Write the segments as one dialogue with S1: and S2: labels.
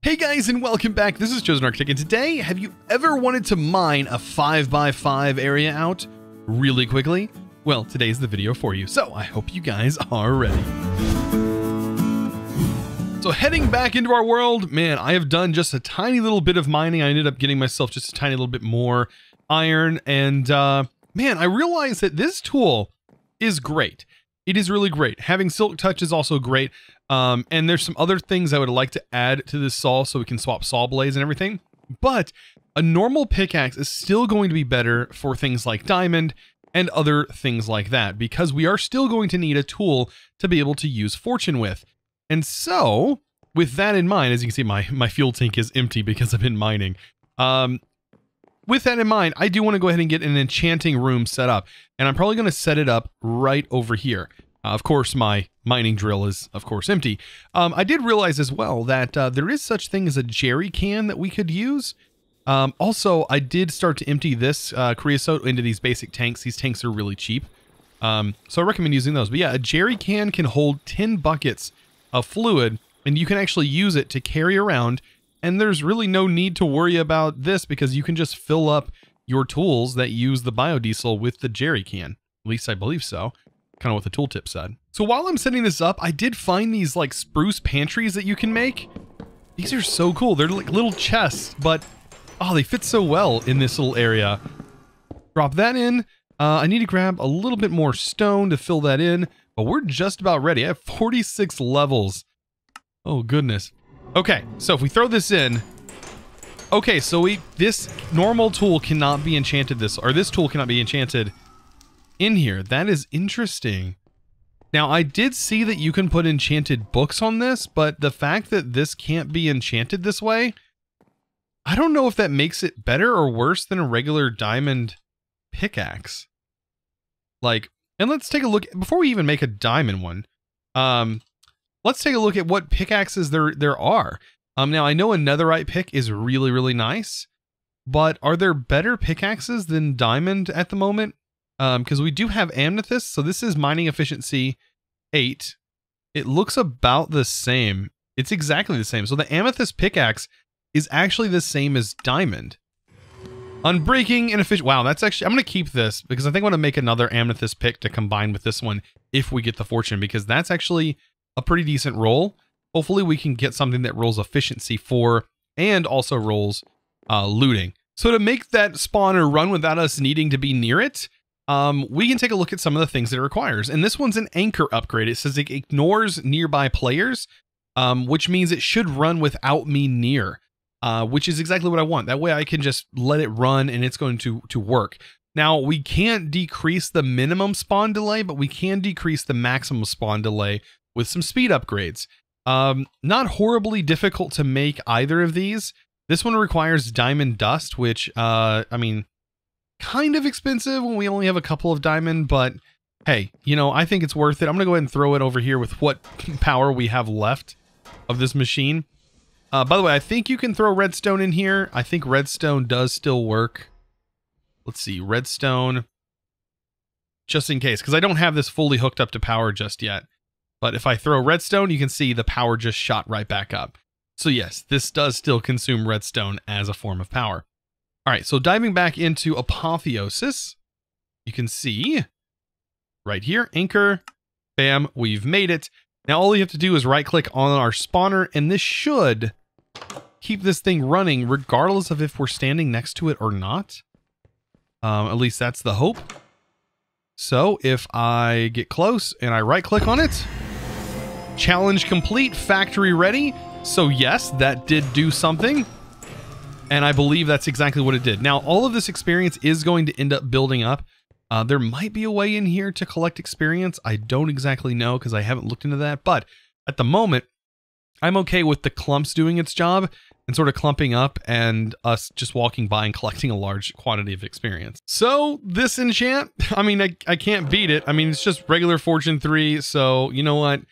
S1: Hey guys, and welcome back. This is Chosen Architect, and today, have you ever wanted to mine a 5x5 area out really quickly? Well, today's the video for you, so I hope you guys are ready. So heading back into our world, man, I have done just a tiny little bit of mining. I ended up getting myself just a tiny little bit more iron, and man, I realized that this tool is great. It is really great. Having Silk Touch is also great. And there's some other things I would like to add to this saw so we can swap saw blades and everything. But a normal pickaxe is still going to be better for things like diamond and other things like that, because we are still going to need a tool to be able to use fortune with. And so with that in mind, as you can see, my fuel tank is empty because I've been mining. With that in mind, I do want to go ahead and get an enchanting room set up, and I'm probably going to set it up right over here. Of course, my mining drill is, of course, empty. I did realize as well that there is such thing as a jerry can that we could use. Also, I did start to empty this creosote into these basic tanks. These tanks are really cheap, so I recommend using those. But yeah, a jerry can hold 10 buckets of fluid, and you can actually use it to carry around. And there's really no need to worry about this because you can just fill up your tools that use the biodiesel with the jerry can. At least I believe so. Kind of what the tooltip said. So while I'm setting this up, I did find these like spruce pantries that you can make. These are so cool. They're like little chests, but oh, they fit so well in this little area. Drop that in. I need to grab a little bit more stone to fill that in, but we're just about ready. I have 46 levels. Oh goodness. Okay, so if we throw this in, okay, so this normal tool cannot be enchanted this tool cannot be enchanted in here. That is interesting. Now, I did see that you can put enchanted books on this, but the fact that this can't be enchanted this way, I don't know if that makes it better or worse than a regular diamond pickaxe. Like, and let's take a look, before we even make a diamond one, let's take a look at what pickaxes there are. Now, I know a netherite pick is really, really nice, but are there better pickaxes than diamond at the moment? Because we do have amethyst, so this is mining efficiency 8. It looks about the same. It's exactly the same. So the amethyst pickaxe is actually the same as diamond. Unbreaking and efficient. Wow, that's actually, I'm going to keep this because I think I want to make another amethyst pick to combine with this one if we get the fortune, because that's actually a pretty decent roll. Hopefully we can get something that rolls efficiency 4 and also rolls looting. So to make that spawner run without us needing to be near it, we can take a look at some of the things that it requires. And this one's an anchor upgrade. It says it ignores nearby players, which means it should run without me near, which is exactly what I want. That way I can just let it run and it's going to work. Now, we can't decrease the minimum spawn delay, but we can decrease the maximum spawn delay with some speed upgrades. Not horribly difficult to make either of these. This one requires diamond dust, which, I mean, kind of expensive when we only have a couple of diamond, but hey, you know, I think it's worth it. I'm gonna go ahead and throw it over here with what power we have left of this machine. By the way, I think you can throw redstone in here. I think redstone does still work. Let's see, redstone, just in case, because I don't have this fully hooked up to power just yet. But if I throw redstone, you can see the power just shot right back up. So yes, this does still consume redstone as a form of power. All right, so diving back into Apotheosis, you can see right here, anchor, bam, we've made it. Now all you have to do is right click on our spawner, and this should keep this thing running regardless of if we're standing next to it or not. At least that's the hope. So if I get close and I right click on it, challenge complete, factory ready. So yes, that did do something. And I believe that's exactly what it did. Now, all of this experience is going to end up building up. There might be a way in here to collect experience. I don't exactly know because I haven't looked into that. But at the moment, I'm okay with the clumps doing its job and sort of clumping up and us just walking by and collecting a large quantity of experience. So this enchant, I mean, I can't beat it. I mean, it's just regular Fortune 3. So you know what?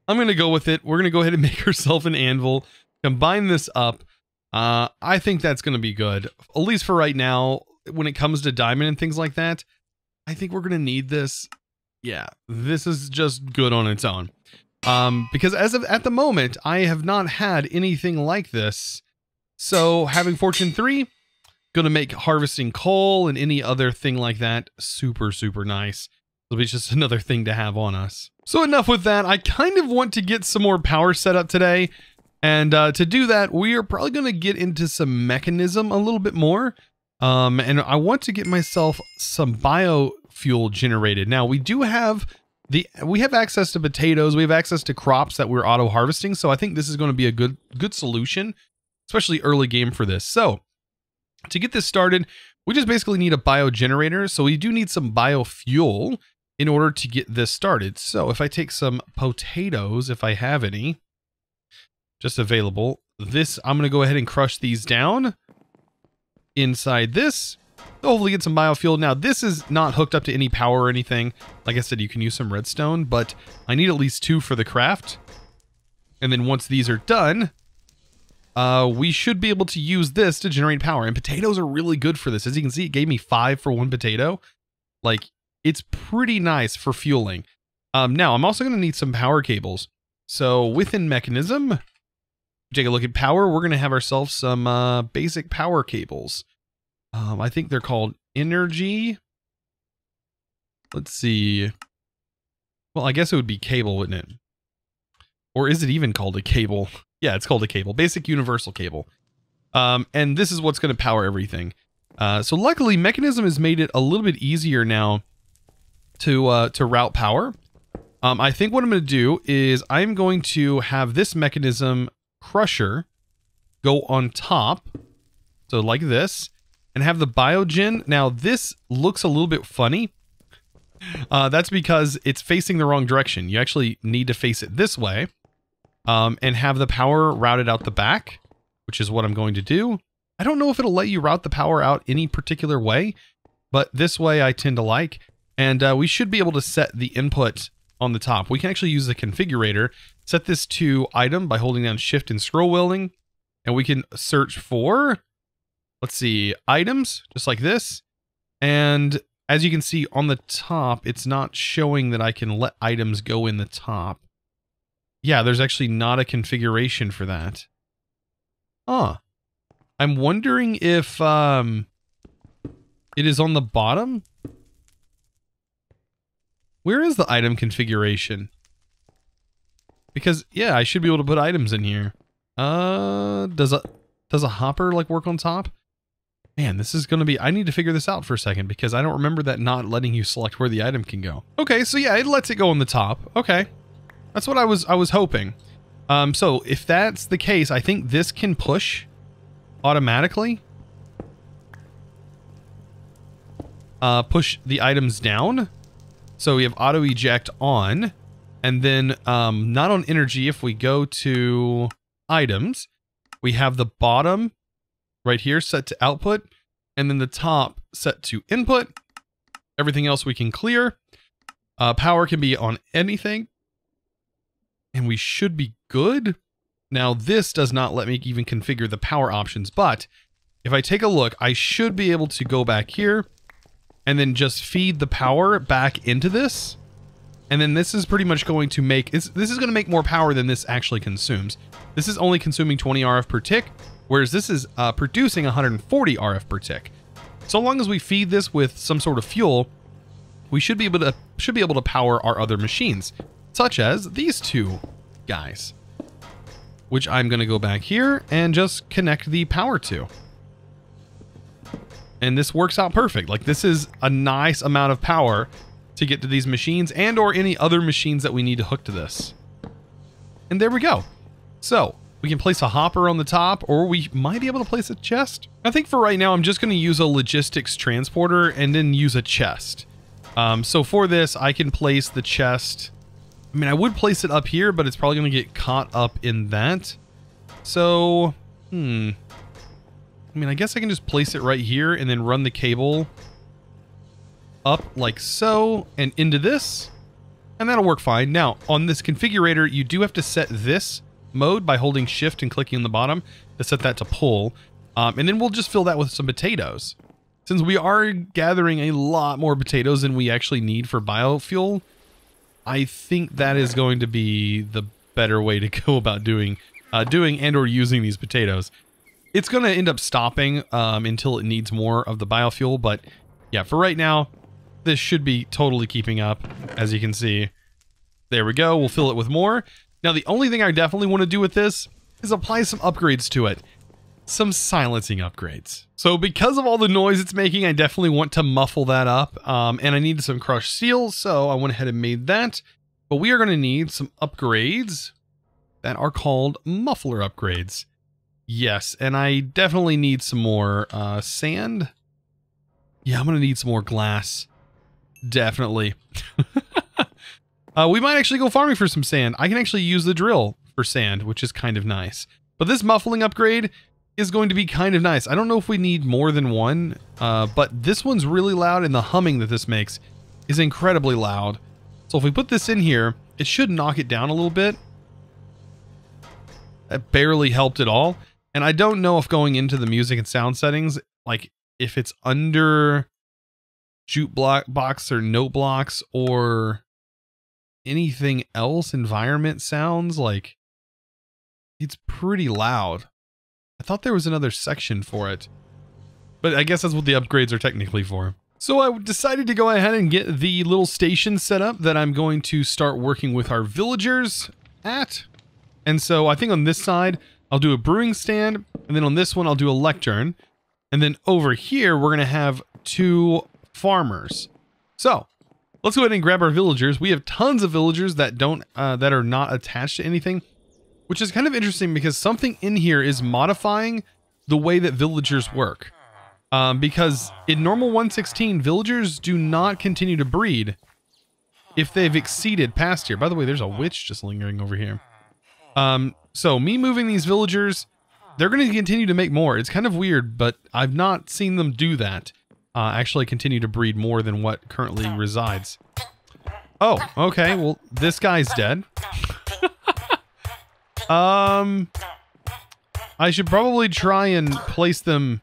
S1: I'm going to go with it. We're going to go ahead and make ourselves an anvil, combine this up. I think that's going to be good, at least for right now. When it comes to diamond and things like that, I think we're going to need this. Yeah, this is just good on its own. Because at the moment, I have not had anything like this. So having Fortune 3, going to make harvesting coal and any other thing like that super, super nice. It'll be just another thing to have on us. So enough with that. I kind of want to get some more power set up today. And to do that, we are probably going to get into some mechanism a little bit more. And I want to get myself some biofuel generated. Now, we have access to potatoes. We have access to crops that we're auto harvesting. So I think this is going to be a good solution, especially early game for this. So to get this started, we just basically need a bio generator. So we do need some biofuel in order to get this started. So if I take some potatoes, if I have any, just available, I'm going to go ahead and crush these down inside this. Hopefully get some biofuel. Now, this is not hooked up to any power or anything. Like I said, you can use some redstone, but I need at least 2 for the craft. And then once these are done, we should be able to use this to generate power. And potatoes are really good for this. As you can see, it gave me 5 for 1 potato. Like, it's pretty nice for fueling. Now, I'm also going to need some power cables. So within mechanism, take a look at power. We're going to have ourselves some basic power cables. I think they're called energy. Let's see. Well, I guess it would be cable, wouldn't it? Or is it even called a cable? Yeah, it's called a cable. Basic universal cable. And this is what's going to power everything. So luckily, mechanism has made it a little bit easier now to route power. I think what I'm going to do is I'm going to have this mechanism crusher go on top. So like this. And have the biogen. Now this looks a little bit funny. That's because it's facing the wrong direction. You actually need to face it this way. And have the power routed out the back, which is what I'm going to do. I don't know if it'll let you route the power out any particular way, but this way I tend to like. And we should be able to set the input on the top. We can actually use the configurator, set this to item by holding down shift and scroll wheeling. And we can search for, let's see, items, just like this. And as you can see on the top, it's not showing that I can let items go in the top. Yeah, there's actually not a configuration for that. Huh. I'm wondering if it is on the bottom. Where is the item configuration? Because, yeah, I should be able to put items in here. Does a hopper like work on top? Man, this is going to be... I need to figure this out for a second because I don't remember that not letting you select where the item can go. Okay, so yeah, it lets it go on the top. Okay. That's what I was hoping. So if that's the case, I think this can push automatically. Push the items down. So we have auto eject on. And then not on energy, if we go to items, we have the bottom right here set to output, and then the top set to input. Everything else we can clear. Power can be on anything, and we should be good. Now this does not let me even configure the power options, but if I take a look, I should be able to go back here and then just feed the power back into this. And then this is pretty much going to make, this is going to make more power than this actually consumes. This is only consuming 20 RF per tick, whereas this is producing 140 RF per tick. So long as we feed this with some sort of fuel, we should be able to power our other machines, such as these two guys, which I'm going to go back here and just connect the power to. And this works out perfect. Like, this is a nice amount of power to get to these machines and or any other machines that we need to hook to this. And there we go. So we can place a hopper on the top, or we might be able to place a chest. I think for right now, I'm just going to use a logistics transporter and then use a chest. So for this, I can place the chest. I mean, I would place it up here, but it's probably going to get caught up in that. So, I mean, I guess I can just place it right here and then run the cable up like so and into this, and that'll work fine. Now, on this configurator, you do have to set this mode by holding shift and clicking on the bottom to set that to pull. And then we'll just fill that with some potatoes. Since we are gathering a lot more potatoes than we actually need for biofuel, I think that is going to be the better way to go about doing and or using these potatoes. It's going to end up stopping until it needs more of the biofuel, but yeah, for right now, this should be totally keeping up, as you can see. There we go, we'll fill it with more. Now, the only thing I definitely want to do with this is apply some upgrades to it. Some silencing upgrades. So because of all the noise it's making, I definitely want to muffle that up, and I needed some crushed steel, so I went ahead and made that. But we are going to need some upgrades that are called muffler upgrades. Yes, and I definitely need some more sand. Yeah, I'm going to need some more glass. Definitely. We might actually go farming for some sand. I can actually use the drill for sand, which is kind of nice. But this muffling upgrade is going to be kind of nice. I don't know if we need more than one, but this one's really loud, and the humming that this makes is incredibly loud. So if we put this in here, it should knock it down a little bit. That barely helped at all. And I don't know if going into the music and sound settings, like if it's under jukebox or note blocks or anything else, environment sounds, like it's pretty loud. I thought there was another section for it, but I guess that's what the upgrades are technically for. So I decided to go ahead and get the little station set up that I'm going to start working with our villagers at. And so I think on this side, I'll do a brewing stand, and then on this one, I'll do a lectern. And then over here, we're going to have 2 farmers. So let's go ahead and grab our villagers. We have tons of villagers that that are not attached to anything, which is kind of interesting because something in here is modifying the way that villagers work. Because in normal 1.16, villagers do not continue to breed if they've exceeded past here. By the way, there's a witch just lingering over here. So me moving these villagers, they're going to continue to make more. It's kind of weird, but I've not seen them do that. Actually continue to breed more than what currently resides. Oh, okay. Well, this guy's dead. I should probably try and place them,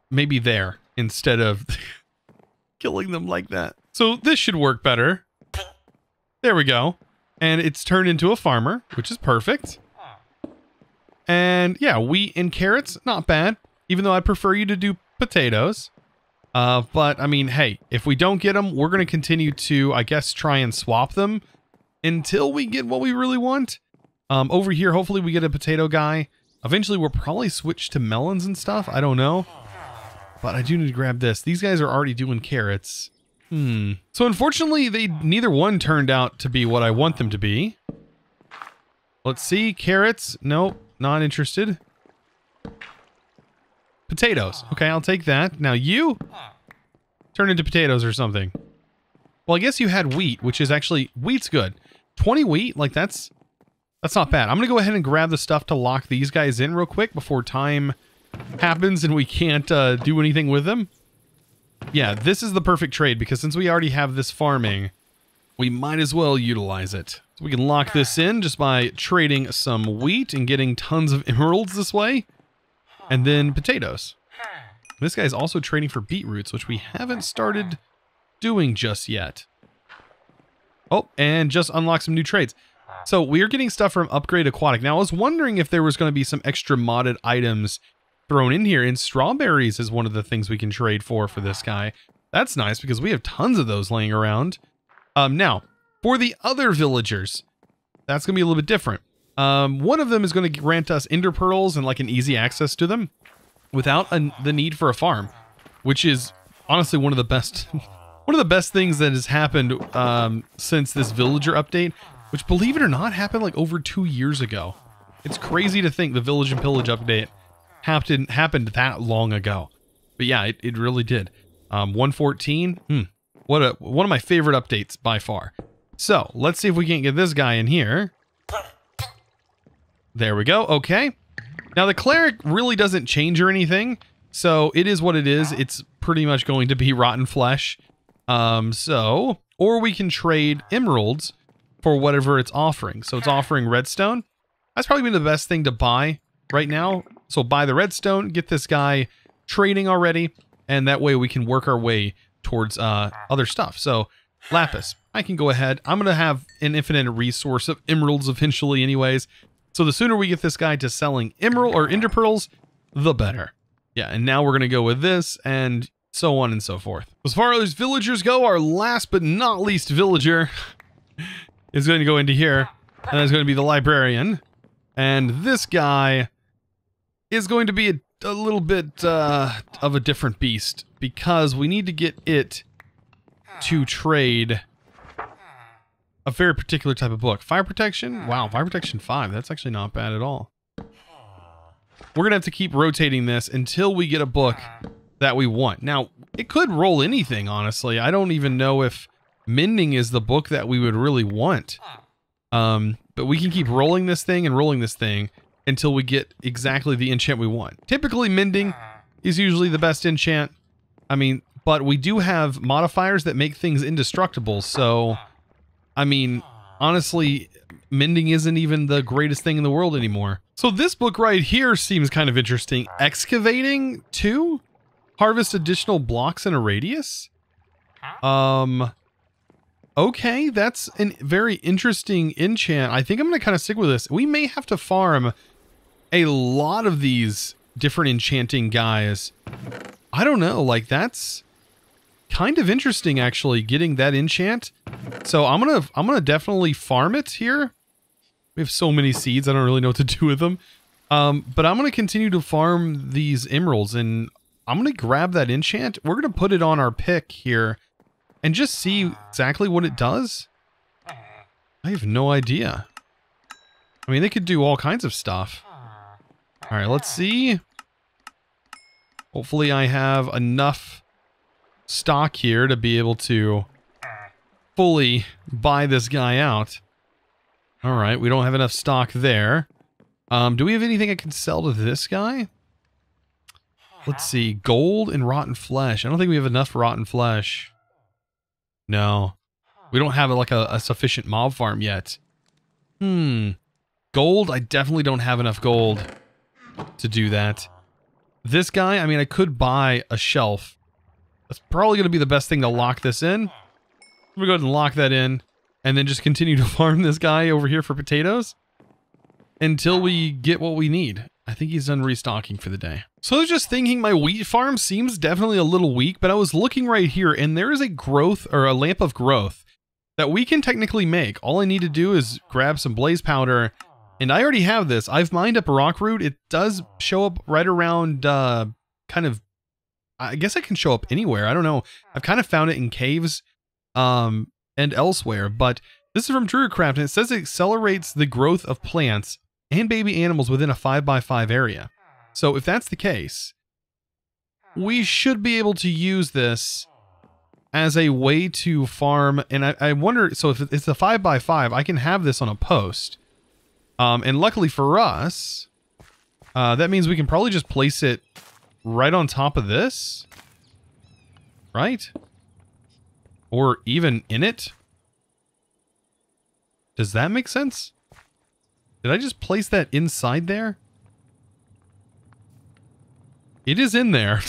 S1: maybe there instead of killing them like that. So this should work better. There we go. And it's turned into a farmer, which is perfect. And yeah, wheat and carrots, not bad. Even though I'd prefer you to do potatoes. But I mean, hey, if we don't get them, we're going to continue to, I guess, try and swap them until we get what we really want. Over here, hopefully we get a potato guy. Eventually, we'll probably switch to melons and stuff. I don't know. But I do need to grab this. These guys are already doing carrots. So unfortunately, neither one turned out to be what I want them to be. Let's see. Carrots. Nope. Not interested. Potatoes. Okay, I'll take that. Now you turn into potatoes or something. Well, I guess you had wheat, which is actually, wheat's good. 20 wheat, like that's not bad. I'm going to go ahead and grab the stuff to lock these guys in real quick before time happens and we can't do anything with them. Yeah, this is the perfect trade because since we already have this farming, we might as well utilize it. So we can lock this in just by trading some wheat and getting tons of emeralds this way. And then potatoes. This guy's also trading for beetroots, which we haven't started doing just yet. Oh, and just unlock some new trades. So we are getting stuff from Upgrade Aquatic. Now, I was wondering if there was going to be some extra modded items thrown in here, and strawberries is one of the things we can trade for this guy. That's nice because we have tons of those laying around. Now, for the other villagers, that's going to be a little bit different. One of them is going to grant us ender pearls and like an easy access to them without the need for a farm, which is honestly one of the best things that has happened since this villager update, which, believe it or not, happened like over 2 years ago. It's crazy to think the Village and Pillage update happened that long ago. But yeah, it really did. 114, one of my favorite updates by far. So let's see if we can't get this guy in here. There we go. Okay. Now the cleric really doesn't change or anything, so it is what it is. It's pretty much going to be rotten flesh. Or we can trade emeralds for whatever it's offering. So it's offering redstone. That's probably been the best thing to buy right now. So buy the redstone, get this guy trading already, and that way we can work our way towards other stuff. So lapis. I can go ahead. I'm going to have an infinite resource of emeralds eventually anyways. So the sooner we get this guy to selling emerald or ender pearls, the better. Yeah, and now we're going to go with this and so on and so forth. As far as villagers go, our last but not least villager is going to go into here. And that's going to be the librarian. And this guy is going to be a little bit of a different beast because we need to get it to trade a very particular type of book. Fire protection? Wow, fire protection 5. That's actually not bad at all. We're going to have to keep rotating this until we get a book that we want. Now, it could roll anything, honestly. I don't even know if mending is the book that we would really want. But we can keep rolling this thing and rolling this thing until we get exactly the enchant we want. Typically, mending is usually the best enchant. I mean, but we do have modifiers that make things indestructible, so, I mean, honestly, mending isn't even the greatest thing in the world anymore. So this book right here seems kind of interesting. Excavating 2? Harvest additional blocks in a radius? Okay, that's a very interesting enchant. I think I'm going to kind of stick with this. We may have to farm a lot of these different enchanting guys. I don't know, like that's kind of interesting actually, getting that enchant. So I'm gonna definitely farm it here. We have so many seeds, I don't really know what to do with them. But I'm gonna continue to farm these emeralds and I'm gonna grab that enchant. We're gonna put it on our pick here and just see exactly what it does. I have no idea. I mean, they could do all kinds of stuff. All right, let's see. Hopefully I have enough stock here to be able to fully buy this guy out. All right, we don't have enough stock there. Do we have anything I can sell to this guy? Let's see, gold and rotten flesh. I don't think we have enough rotten flesh. No, we don't have like a sufficient mob farm yet. Gold, I definitely don't have enough gold to do that. This guy, I mean, I could buy a shelf. That's probably going to be the best thing to lock this in. I'm going to go ahead and lock that in and then just continue to farm this guy over here for potatoes until we get what we need. I think he's done restocking for the day. So I was just thinking my wheat farm seems definitely a little weak, but I was looking right here and there is a growth or a lamp of growth that we can technically make. All I need to do is grab some blaze powder and I already have this. I've mined up a rock root. It does show up right around kind of, I guess it can show up anywhere. I don't know. I've kind of found it in caves and elsewhere, but this is from Druidcraft and it says it accelerates the growth of plants and baby animals within a 5x5 area. So if that's the case, we should be able to use this as a way to farm. And I wonder, so if it's a 5x5, I can have this on a post. And luckily for us, that means we can probably just place it right on top of this, right? Or even in it. Does that make sense? Did I just place that inside there? It is in there.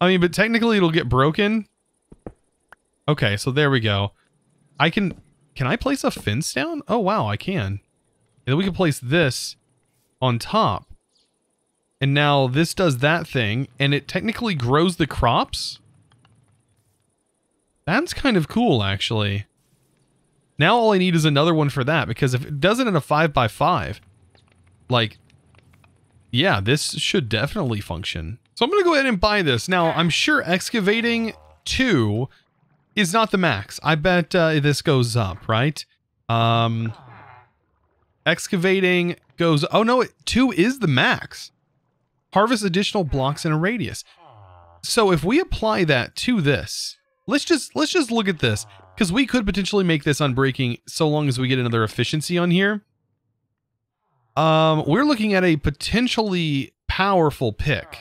S1: I mean, but technically it'll get broken. Okay, so there we go. Can I place a fence down? Oh, wow, I can. And then we can place this on top. And now this does that thing, and it technically grows the crops. That's kind of cool, actually. Now all I need is another one for that, because if it does it in a 5x5, like, yeah, this should definitely function. So I'm going to go ahead and buy this. Now, I'm sure excavating 2 is not the max. I bet this goes up, right? Excavating goes... Oh, no, 2 is the max. Harvest additional blocks in a radius. So if we apply that to this, let's just look at this, because we could potentially make this unbreaking so long as we get another efficiency on here. We're looking at a potentially powerful pick.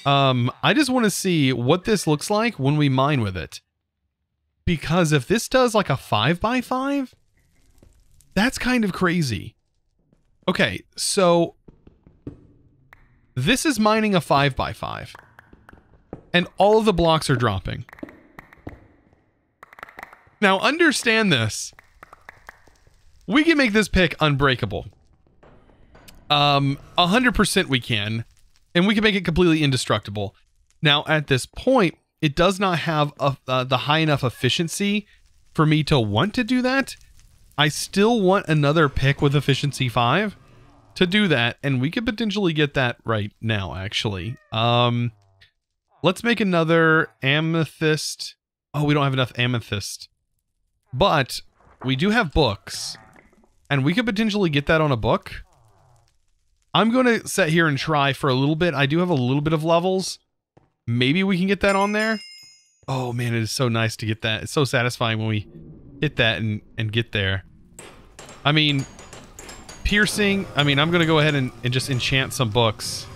S1: I just want to see what this looks like when we mine with it. Because if this does like a 5x5, that's kind of crazy. Okay, so this is mining a 5x5. And all of the blocks are dropping. Now understand this. We can make this pick unbreakable. 100% we can. And we can make it completely indestructible. Now at this point, it does not have the high enough efficiency for me to want to do that. I still want another pick with efficiency 5 to do that, and we could potentially get that right now, actually. Let's make another amethyst. Oh, we don't have enough amethyst. But we do have books, and we could potentially get that on a book. I'm going to sit here and try for a little bit. I do have a little bit of levels. Maybe we can get that on there. Oh man, it is so nice to get that. It's so satisfying when we hit that and get there. I mean, piercing. I mean, I'm going to go ahead and just enchant some books.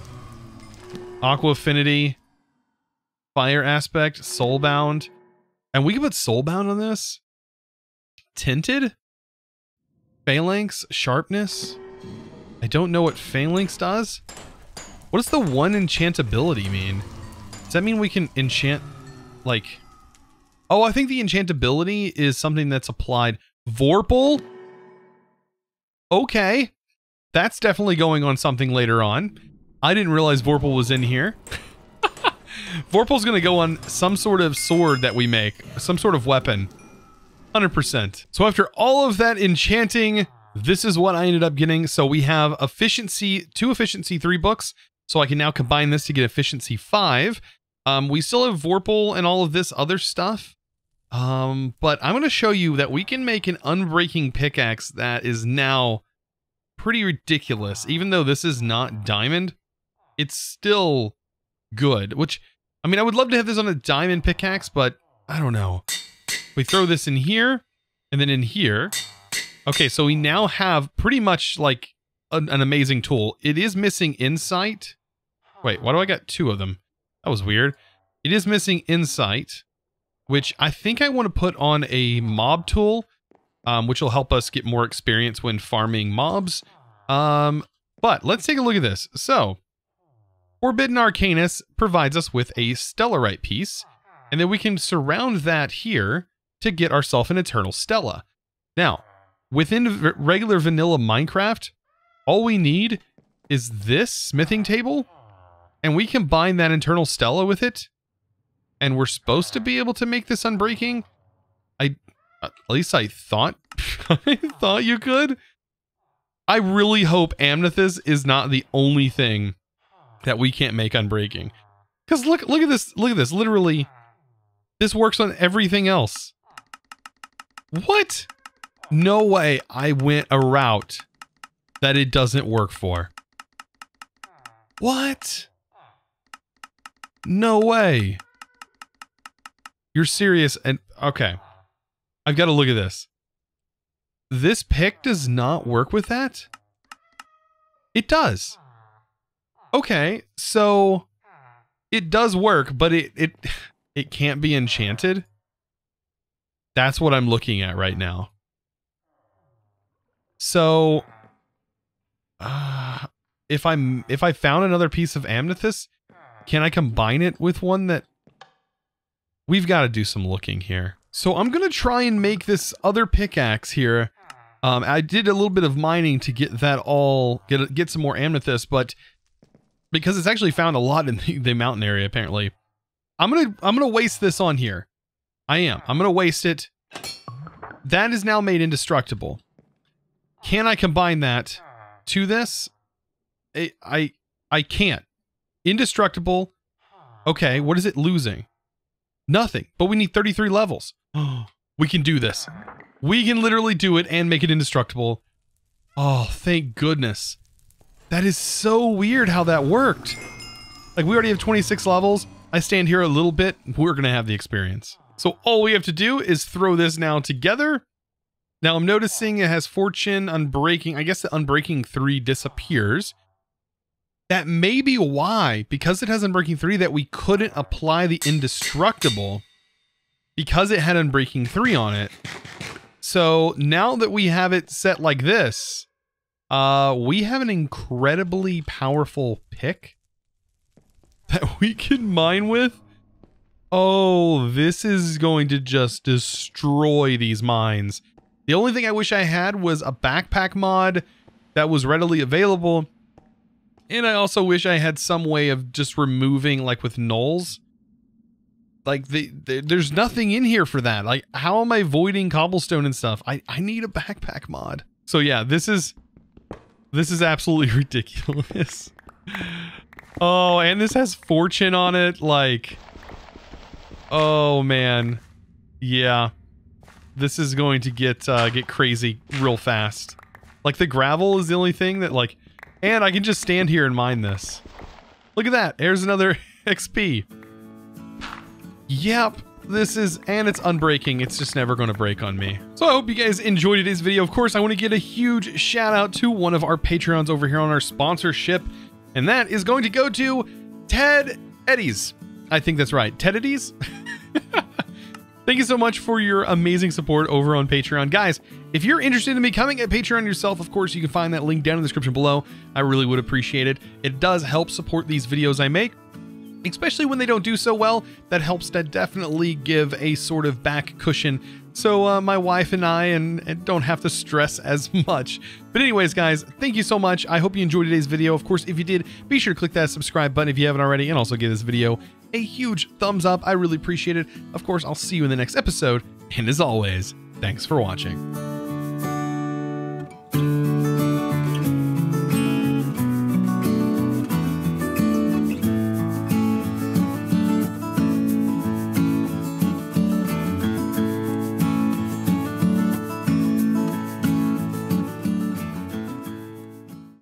S1: Aqua Affinity, Fire Aspect, Soulbound. And we can put Soulbound on this. Tinted? Phalanx, Sharpness. I don't know what Phalanx does. What does the 1 enchantability mean? Does that mean we can enchant, like... Oh, I think the enchantability is something that's applied. Vorpal? Okay. That's definitely going on something later on. I didn't realize Vorpal was in here. Vorpal's going to go on some sort of sword that we make. Some sort of weapon. 100%. So after all of that enchanting, this is what I ended up getting. So we have efficiency, 2 efficiency 3 books. So I can now combine this to get efficiency 5. We still have Vorpal and all of this other stuff. But I'm going to show you that we can make an unbreaking pickaxe that is now pretty ridiculous. Even though this is not diamond, it's still good. Which, I mean, I would love to have this on a diamond pickaxe, but I don't know. We throw this in here and then in here. Okay, so we now have pretty much like an amazing tool. It is missing insight. Wait, why do I got 2 of them? That was weird. It is missing insight, which I think I want to put on a mob tool, which will help us get more experience when farming mobs. But let's take a look at this. So, Forbidden Arcanus provides us with a Stellarite piece, and then we can surround that here to get ourselves an Eternal Stella. Now, within regular vanilla Minecraft, all we need is this smithing table, and we combine that Eternal Stella with it, and we're supposed to be able to make this unbreaking. At least I thought, I thought you could. I really hope Amethyst is not the only thing that we can't make unbreaking. Because look at this, literally, this works on everything else. What? No way I went a route that it doesn't work for. What? No way. You're serious? And okay, I've got to look at this. This pick does not work with that? It does. Okay, so it does work, but it can't be enchanted. That's what I'm looking at right now. So if I found another piece of amethyst, can I combine it with one that... We've got to do some looking here. So I'm going to try and make this other pickaxe here. I did a little bit of mining to get that all, get some more amethyst, but because it's actually found a lot in the mountain area, apparently, I'm gonna waste this on here. I'm gonna waste it. That is now made indestructible. Can I combine that to this? I can't. Indestructible. Okay, what is it losing? Nothing, but we need 33 levels. We can do this. We can literally do it and make it indestructible. Oh, thank goodness. That is so weird how that worked. Like, we already have 26 levels. I stand here a little bit. We're going to have the experience. So all we have to do is throw this now together. Now I'm noticing it has Fortune, Unbreaking. I guess the Unbreaking 3 disappears. That may be why, because it has Unbreaking 3, that we couldn't apply the Indestructible because it had Unbreaking 3 on it. So now that we have it set like this, we have an incredibly powerful pick that we can mine with. Oh, this is going to just destroy these mines. The only thing I wish I had was a backpack mod that was readily available. And I also wish I had some way of just removing, like with nulls. Like, there's nothing in here for that. Like, how am I voiding cobblestone and stuff? I need a backpack mod. So yeah, this is absolutely ridiculous. Oh, and this has fortune on it. Like, oh man. Yeah. This is going to get crazy real fast. Like, the gravel is the only thing that, like, and I can just stand here and mine this. Look at that. There's another XP. Yep. This is, and it's unbreaking. It's just never going to break on me. So I hope you guys enjoyed today's video. Of course, I want to get a huge shout out to one of our Patreons over here on our sponsorship. And that is going to go to Ted Eddies. I think that's right. Ted Eddies? Thank you so much for your amazing support over on Patreon. Guys, if you're interested in becoming a Patreon yourself, of course, you can find that link down in the description below. I really would appreciate it. It does help support these videos I make, especially when they don't do so well. That helps to definitely give a sort of back cushion so my wife and I don't have to stress as much. But anyways, guys, thank you so much. I hope you enjoyed today's video. Of course, if you did, be sure to click that subscribe button if you haven't already, and also give this video a huge thumbs up. I really appreciate it. Of course, I'll see you in the next episode. And as always, thanks for watching.